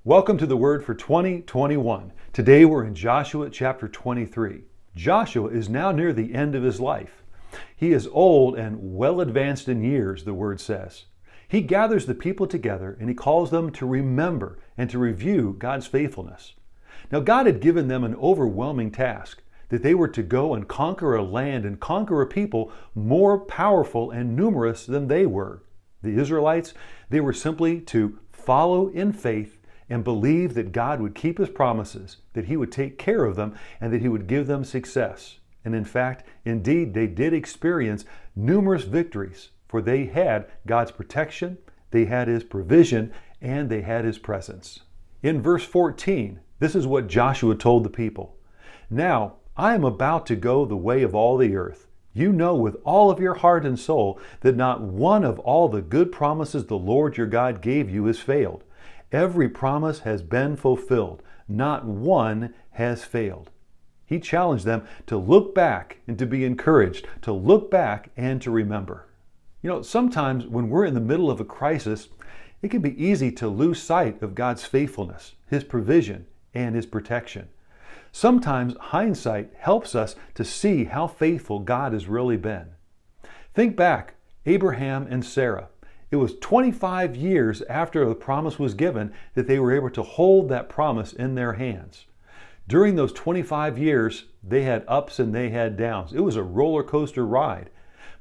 Welcome to the Word for 2021. Today we're in Joshua chapter 23. Joshua is now near the end of his life. He is old and well advanced in years, the Word says. He gathers the people together and he calls them to remember and to review God's faithfulness. Now God had given them an overwhelming task, that they were to go and conquer a land and conquer a people more powerful and numerous than they were. The Israelites, they were simply to follow in faith and believe that God would keep His promises, that He would take care of them, and that He would give them success. And in fact, indeed, they did experience numerous victories, for they had God's protection, they had His provision, and they had His presence. In verse 14, this is what Joshua told the people. Now, I am about to go the way of all the earth. You know with all of your heart and soul that not one of all the good promises the Lord your God gave you has failed. Every promise has been fulfilled. Not one has failed. He challenged them to look back and to be encouraged, to look back and to remember. Sometimes when we're in the middle of a crisis, it can be easy to lose sight of God's faithfulness, His provision, and His protection. Sometimes hindsight helps us to see how faithful God has really been. Think back, Abraham and Sarah. It was 25 years after the promise was given that they were able to hold that promise in their hands. During those 25 years, they had ups and they had downs. It was a roller coaster ride.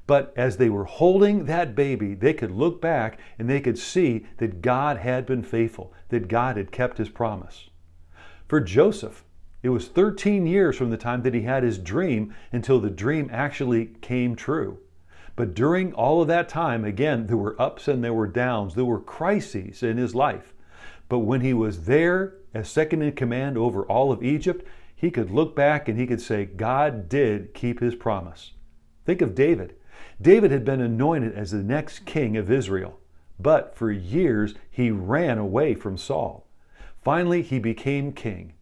But as they were holding that baby, they could look back and they could see that God had been faithful, that God had kept His promise. For Joseph, it was 13 years from the time that he had his dream until the dream actually came true. But during all of that time, again, there were ups and there were downs. There were crises in his life. But when he was there as second in command over all of Egypt, he could look back and he could say, God did keep His promise. Think of David. David had been anointed as the next king of Israel. But for years, he ran away from Saul. Finally, he became king.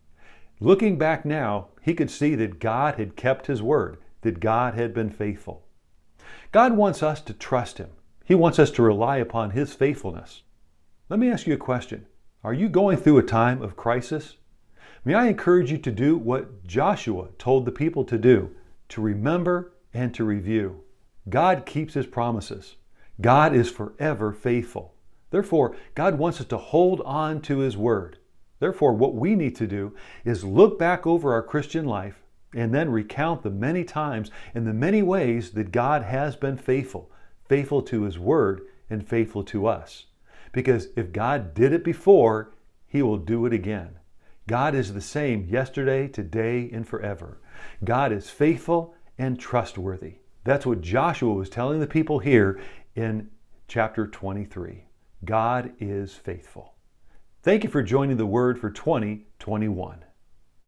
Looking back now, he could see that God had kept His word, that God had been faithful. God wants us to trust Him. He wants us to rely upon His faithfulness. Let me ask you a question. Are you going through a time of crisis? May I encourage you to do what Joshua told the people to do, to remember and to review. God keeps His promises. God is forever faithful. Therefore, God wants us to hold on to His word. Therefore, what we need to do is look back over our Christian life and then recount the many times and the many ways that God has been faithful, faithful to His word and faithful to us. Because if God did it before, He will do it again. God is the same yesterday, today, and forever. God is faithful and trustworthy. That's what Joshua was telling the people here in chapter 23. God is faithful. Thank you for joining the Word for 2021.